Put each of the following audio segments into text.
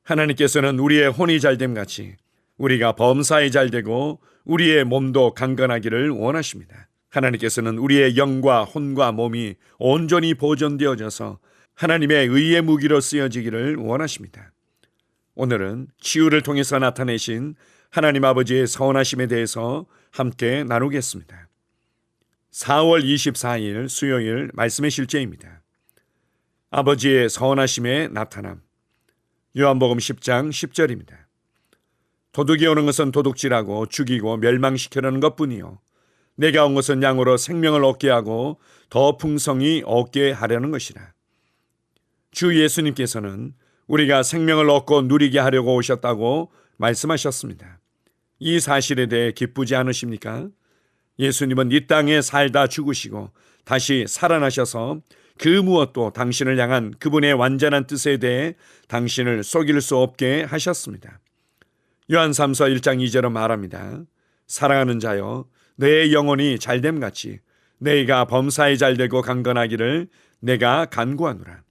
하나님께서는 우리의 혼이 잘됨 같이 우리가 범사에 잘되고 우리의 몸도 강건하기를 원하십니다. 하나님께서는 우리의 영과 혼과 몸이 온전히 보존되어져서 하나님의 의의 무기로 쓰여지기를 원하십니다. 오늘은 치유를 통해서 나타내신 하나님 아버지의 선하심에 대해서 함께 나누겠습니다. 4월 24일 수요일 말씀의 실제입니다. 아버지의 선하심의 나타남. 요한복음 10장 10절입니다. 도둑이 오는 것은 도둑질하고 죽이고 멸망시키려는 것뿐이요 내가 온 것은 양으로 생명을 얻게 하고 더 풍성히 얻게 하려는 것이라. 주 예수님께서는 우리가 생명을 얻고 누리게 하려고 오셨다고 말씀하셨습니다. 이 사실에 대해 기쁘지 않으십니까? 예수님은 이 땅에 살다 죽으시고 다시 살아나셔서 그 무엇도 당신을 향한 그분의 완전한 뜻에 대해 당신을 속일 수 없게 하셨습니다. 요한3서 1장 2절은 말합니다. 사랑하는 자여 내 영혼이 잘됨같이 너희가 범사에 잘되고 강건하기를 내가 간구하노라.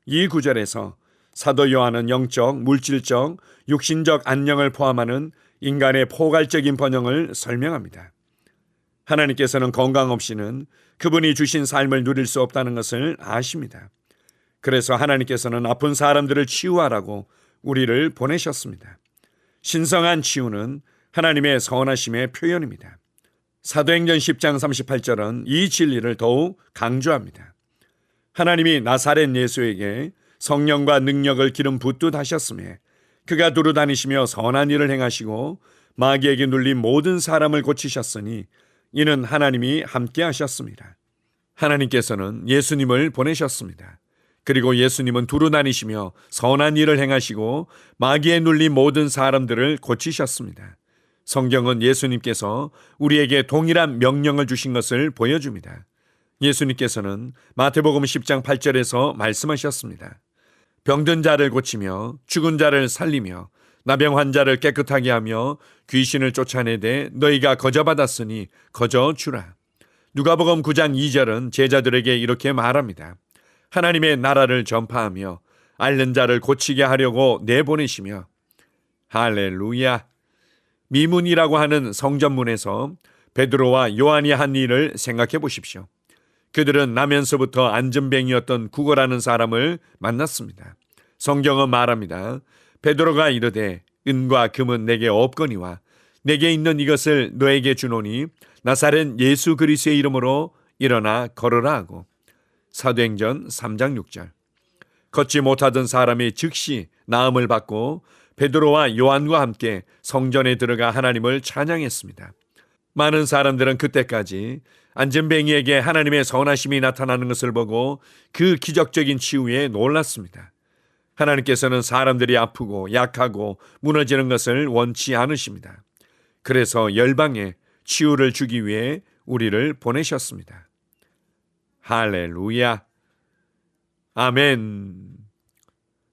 이 구절에서 사도 요한은 영적, 물질적, 육신적 안녕을 포함하는 인간의 포괄적인 번영을 설명합니다. 하나님께서는 건강 없이는 그분이 주신 삶을 누릴 수 없다는 것을 아십니다. 그래서 하나님께서는 아픈 사람들을 치유하라고 우리를 보내셨습니다. 신성한 치유는 하나님의 선하심의 표현입니다. 사도행전 10장 38절은 이 진리를 더욱 강조합니다. 하나님이 나사렛 예수에게 성령과 능력을 기름 붓듯 하셨으며 그가 두루 다니시며 선한 일을 행하시고 마귀에게 눌린 모든 사람을 고치셨으니 이는 하나님이 함께 하셨습니다. 하나님께서는 예수님을 보내셨습니다. 그리고 예수님은 두루 다니시며 선한 일을 행하시고 마귀에 눌린 모든 사람들을 고치셨습니다. 성경은 예수님께서 우리에게 동일한 명령을 주신 것을 보여줍니다. 예수님께서는 마태복음 10장 8절에서 말씀하셨습니다. 병든 자를 고치며 죽은 자를 살리며 나병 환자를 깨끗하게 하며 귀신을 쫓아내되 너희가 거저받았으니 거저주라. 누가복음 9장 2절은 제자들에게 이렇게 말합니다. 하나님의 나라를 전파하며 앓는 자를 고치게 하려고 내보내시며 할렐루야. 미문이라고 하는 성전문에서 베드로와 요한이 한 일을 생각해 보십시오. 그들은 나면서부터 안전뱅이였던 구거라는 사람을 만났습니다. 성경은 말합니다. 베드로가 이르되 은과 금은 내게 없거니와 내게 있는 이것을 너에게 주노니 나사렛 예수 그리스도의 이름으로 일어나 걸으라 하고. 사도행전 3장 6절. 걷지 못하던 사람이 즉시 나음을 받고 베드로와 요한과 함께 성전에 들어가 하나님을 찬양했습니다. 많은 사람들은 그때까지 안전뱅이에게 하나님의 선하심이 나타나는 것을 보고 그 기적적인 치유에 놀랐습니다. 하나님께서는 사람들이 아프고 약하고 무너지는 것을 원치 않으십니다. 그래서 열방에 치유를 주기 위해 우리를 보내셨습니다. 할렐루야. 아멘.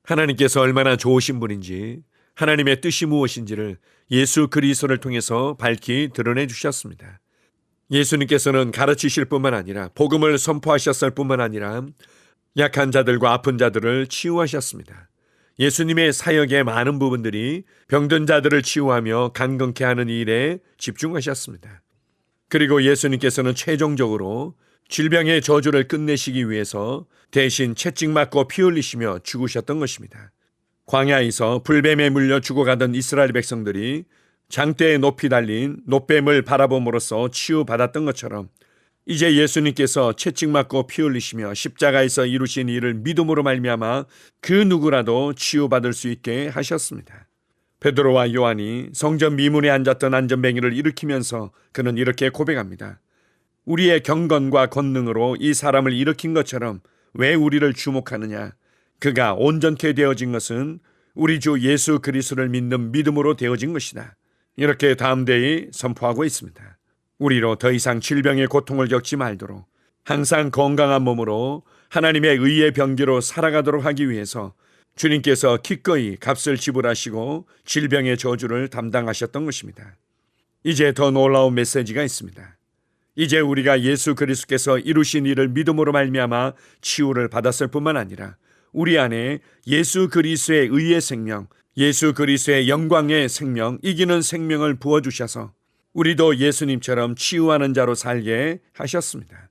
하나님께서 얼마나 좋으신 분인지 하나님의 뜻이 무엇인지를 예수 그리스도를 통해서 밝히 드러내 주셨습니다. 예수님께서는 가르치실 뿐만 아니라 복음을 선포하셨을 뿐만 아니라 약한 자들과 아픈 자들을 치유하셨습니다. 예수님의 사역의 많은 부분들이 병든 자들을 치유하며 강건케 하는 일에 집중하셨습니다. 그리고 예수님께서는 최종적으로 질병의 저주를 끝내시기 위해서 대신 채찍 맞고 피 흘리시며 죽으셨던 것입니다. 광야에서 불뱀에 물려 죽어가던 이스라엘 백성들이 장대에 높이 달린 놋뱀을 바라봄으로써 치유받았던 것처럼 이제 예수님께서 채찍 맞고 피 흘리시며 십자가에서 이루신 일을 믿음으로 말미암아 그 누구라도 치유받을 수 있게 하셨습니다. 베드로와 요한이 성전 미문에 앉았던 안전뱅이를 일으키면서 그는 이렇게 고백합니다. 우리의 경건과 권능으로 이 사람을 일으킨 것처럼 왜 우리를 주목하느냐? 그가 온전케 되어진 것은 우리 주 예수 그리스도를 믿는 믿음으로 되어진 것이다. 이렇게 담대히 선포하고 있습니다. 우리로 더 이상 질병의 고통을 겪지 말도록 항상 건강한 몸으로 하나님의 의의 병기로 살아가도록 하기 위해서 주님께서 기꺼이 값을 지불하시고 질병의 저주를 담당하셨던 것입니다. 이제 더 놀라운 메시지가 있습니다. 이제 우리가 예수 그리스도께서 이루신 일을 믿음으로 말미암아 치유를 받았을 뿐만 아니라 우리 안에 예수 그리스도의 의의 생명, 예수 그리스도의 영광의 생명, 이기는 생명을 부어주셔서 우리도 예수님처럼 치유하는 자로 살게 하셨습니다.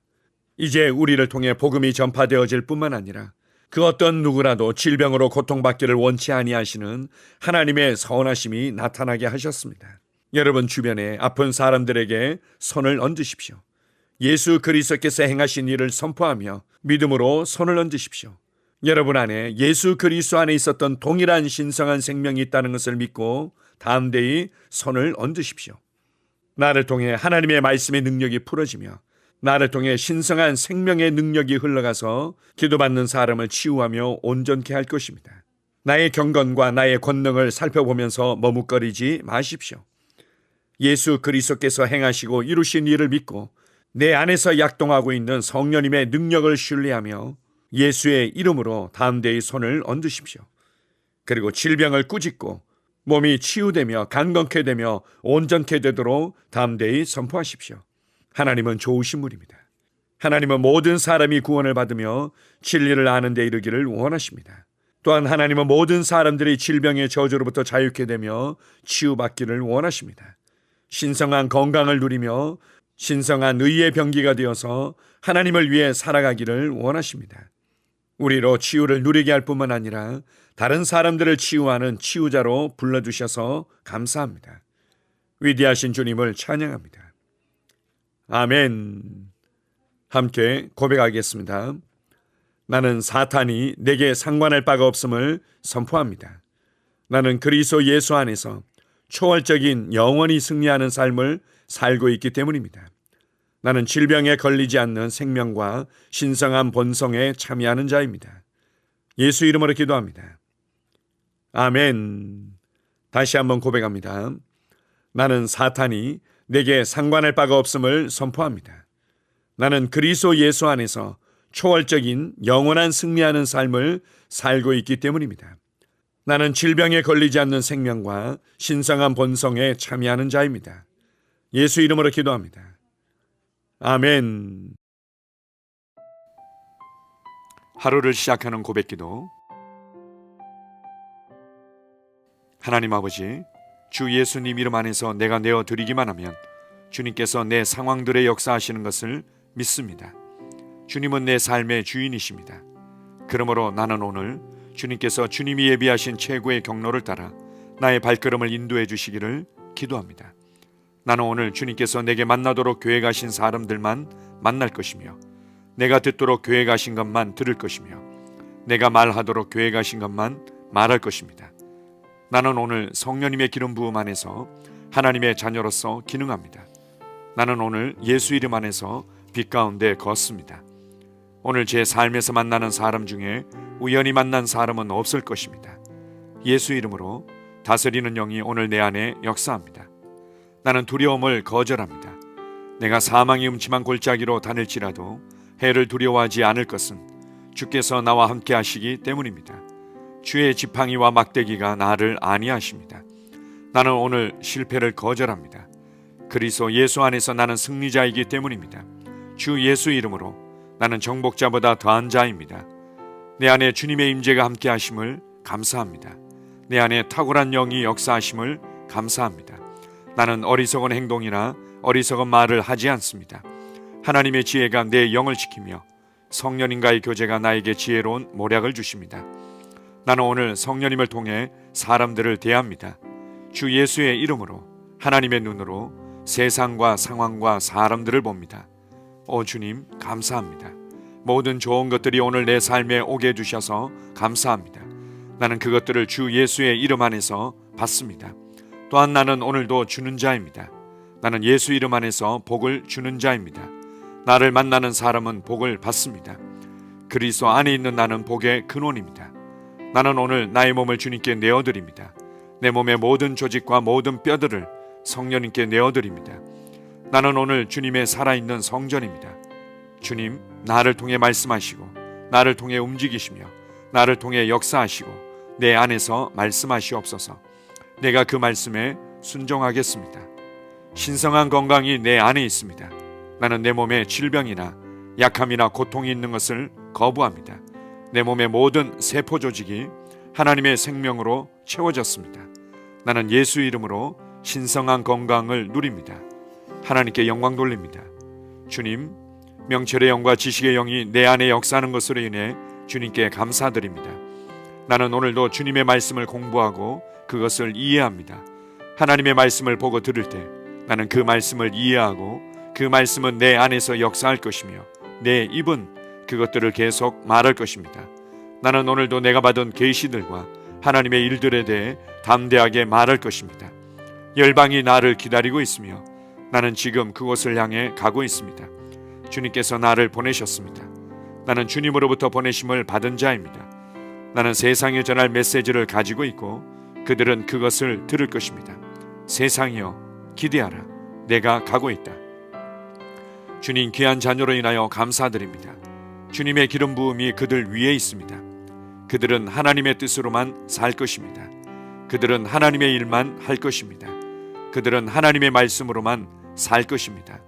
이제 우리를 통해 복음이 전파되어질 뿐만 아니라 그 어떤 누구라도 질병으로 고통받기를 원치 아니하시는 하나님의 선하심이 나타나게 하셨습니다. 여러분 주변에 아픈 사람들에게 손을 얹으십시오. 예수 그리스도께서 행하신 일을 선포하며 믿음으로 손을 얹으십시오. 여러분 안에 예수 그리스도 안에 있었던 동일한 신성한 생명이 있다는 것을 믿고 담대히 손을 얹으십시오. 나를 통해 하나님의 말씀의 능력이 풀어지며 나를 통해 신성한 생명의 능력이 흘러가서 기도받는 사람을 치유하며 온전케 할 것입니다. 나의 경건과 나의 권능을 살펴보면서 머뭇거리지 마십시오. 예수 그리스도께서 행하시고 이루신 일을 믿고 내 안에서 약동하고 있는 성령님의 능력을 신뢰하며 예수의 이름으로 담대히 손을 얹으십시오. 그리고 질병을 꾸짖고 몸이 치유되며 강건케 되며 온전케 되도록 담대히 선포하십시오. 하나님은 좋으신 분입니다. 하나님은 모든 사람이 구원을 받으며 진리를 아는 데 이르기를 원하십니다. 또한 하나님은 모든 사람들이 질병의 저주로부터 자유케 되며 치유받기를 원하십니다. 신성한 건강을 누리며 신성한 의의 병기가 되어서 하나님을 위해 살아가기를 원하십니다. 우리로 치유를 누리게 할 뿐만 아니라 다른 사람들을 치유하는 치유자로 불러주셔서 감사합니다. 위대하신 주님을 찬양합니다. 아멘. 함께 고백하겠습니다. 나는 사탄이 내게 상관할 바가 없음을 선포합니다. 나는 그리스도 예수 안에서 초월적인 영원히 승리하는 삶을 살고 있기 때문입니다. 나는 질병에 걸리지 않는 생명과 신성한 본성에 참여하는 자입니다. 예수 이름으로 기도합니다. 아멘. 다시 한번 고백합니다. 나는 사탄이 내게 상관할 바가 없음을 선포합니다. 나는 그리스도 예수 안에서 초월적인 영원한 승리하는 삶을 살고 있기 때문입니다. 나는 질병에 걸리지 않는 생명과 신성한 본성에 참여하는 자입니다. 예수 이름으로 기도합니다. 아멘. 하루를 시작하는 고백기도. 하나님 아버지, 주 예수님 이름 안에서 내가 내어드리기만 하면 주님께서 내 상황들의 역사하시는 것을 믿습니다. 주님은 내 삶의 주인이십니다. 그러므로 나는 오늘 주님께서 주님이 예비하신 최고의 경로를 따라 나의 발걸음을 인도해 주시기를 기도합니다. 나는 오늘 주님께서 내게 만나도록 계획하신 사람들만 만날 것이며 내가 듣도록 계획하신 것만 들을 것이며 내가 말하도록 계획하신 것만 말할 것입니다. 나는 오늘 성령님의 기름 부음 안에서 하나님의 자녀로서 기능합니다. 나는 오늘 예수 이름 안에서 빛 가운데 걷습니다. 오늘 제 삶에서 만나는 사람 중에 우연히 만난 사람은 없을 것입니다. 예수 이름으로 다스리는 영이 오늘 내 안에 역사합니다. 나는 두려움을 거절합니다. 내가 사망의 음침한 골짜기로 다닐지라도 해를 두려워하지 않을 것은 주께서 나와 함께 하시기 때문입니다. 주의 지팡이와 막대기가 나를 안위하십니다. 나는 오늘 실패를 거절합니다. 그리스도 예수 안에서 나는 승리자이기 때문입니다. 주 예수 이름으로 나는 정복자보다 더한 자입니다. 내 안에 주님의 임재가 함께 하심을 감사합니다. 내 안에 탁월한 영이 역사하심을 감사합니다. 나는 어리석은 행동이나 어리석은 말을 하지 않습니다. 하나님의 지혜가 내 영을 지키며 성령님과의 교제가 나에게 지혜로운 모략을 주십니다. 나는 오늘 성령님을 통해 사람들을 대합니다. 주 예수의 이름으로 하나님의 눈으로 세상과 상황과 사람들을 봅니다. 오 주님 감사합니다. 모든 좋은 것들이 오늘 내 삶에 오게 해주셔서 감사합니다. 나는 그것들을 주 예수의 이름 안에서 받습니다. 또한 나는 오늘도 주는 자입니다. 나는 예수 이름 안에서 복을 주는 자입니다. 나를 만나는 사람은 복을 받습니다. 그리스도 안에 있는 나는 복의 근원입니다. 나는 오늘 나의 몸을 주님께 내어드립니다. 내 몸의 모든 조직과 모든 뼈들을 성령님께 내어드립니다. 나는 오늘 주님의 살아있는 성전입니다. 주님, 나를 통해 말씀하시고 나를 통해 움직이시며 나를 통해 역사하시고 내 안에서 말씀하시옵소서. 내가 그 말씀에 순종하겠습니다. 신성한 건강이 내 안에 있습니다. 나는 내 몸에 질병이나 약함이나 고통이 있는 것을 거부합니다. 내 몸의 모든 세포 조직이 하나님의 생명으로 채워졌습니다. 나는 예수 이름으로 신성한 건강을 누립니다. 하나님께 영광 돌립니다. 주님, 명철의 영과 지식의 영이 내 안에 역사하는 것으로 인해 주님께 감사드립니다. 나는 오늘도 주님의 말씀을 공부하고 그것을 이해합니다. 하나님의 말씀을 보고 들을 때 나는 그 말씀을 이해하고 그 말씀은 내 안에서 역사할 것이며 내 입은 그것들을 계속 말할 것입니다. 나는 오늘도 내가 받은 계시들과 하나님의 일들에 대해 담대하게 말할 것입니다. 열방이 나를 기다리고 있으며 나는 지금 그곳을 향해 가고 있습니다. 주님께서 나를 보내셨습니다. 나는 주님으로부터 보내심을 받은 자입니다. 나는 세상에 전할 메시지를 가지고 있고 그들은 그것을 들을 것입니다. 세상이여 기대하라. 내가 가고 있다. 주님 귀한 자녀로 인하여 감사드립니다. 주님의 기름 부음이 그들 위에 있습니다. 그들은 하나님의 뜻으로만 살 것입니다. 그들은 하나님의 일만 할 것입니다. 그들은 하나님의 말씀으로만 살 것입니다.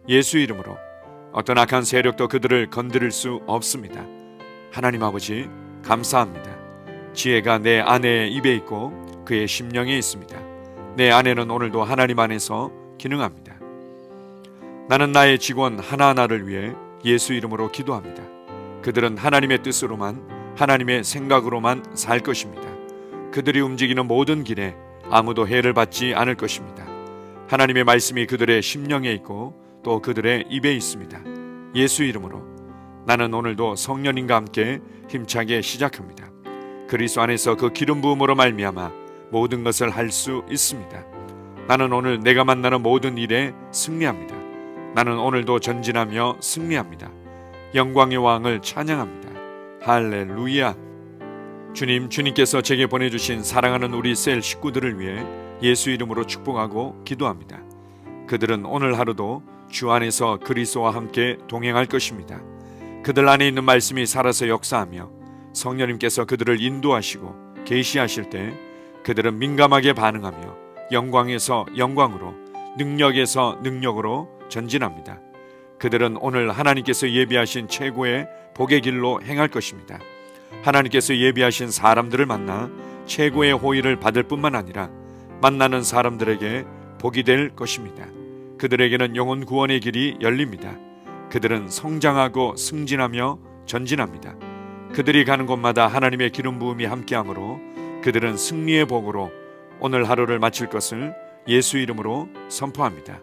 예수 이름으로 어떤 악한 세력도 그들을 건드릴 수 없습니다. 하나님 아버지 감사합니다. 지혜가 내 아내의 입에 있고 그의 심령에 있습니다. 내 아내는 오늘도 하나님 안에서 기능합니다. 나는 나의 직원 하나하나를 위해 예수 이름으로 기도합니다. 그들은 하나님의 뜻으로만 하나님의 생각으로만 살 것입니다. 그들이 움직이는 모든 길에 아무도 해를 받지 않을 것입니다. 하나님의 말씀이 그들의 심령에 있고 또 그들의 입에 있습니다. 예수 이름으로 나는 오늘도 성령님과 함께 힘차게 시작합니다. 그리스도 안에서 그 기름 부음으로 말미암아 모든 것을 할 수 있습니다. 나는 오늘 내가 만나는 모든 일에 승리합니다. 나는 오늘도 전진하며 승리합니다. 영광의 왕을 찬양합니다. 할렐루야. 주님께서 제게 보내주신 사랑하는 우리 셀 식구들을 위해 예수 이름으로 축복하고 기도합니다. 그들은 오늘 하루도 주 안에서 그리스도와 함께 동행할 것입니다. 그들 안에 있는 말씀이 살아서 역사하며 성령님께서 그들을 인도하시고 계시하실 때 그들은 민감하게 반응하며 영광에서 영광으로 능력에서 능력으로 전진합니다. 그들은 오늘 하나님께서 예비하신 최고의 복의 길로 행할 것입니다. 하나님께서 예비하신 사람들을 만나 최고의 호의를 받을 뿐만 아니라 만나는 사람들에게 복이 될 것입니다. 그들에게는 영혼 구원의 길이 열립니다. 그들은 성장하고 승진하며 전진합니다. 그들이 가는 곳마다 하나님의 기름 부음이 함께하므로 그들은 승리의 복으로 오늘 하루를 마칠 것을 예수 이름으로 선포합니다.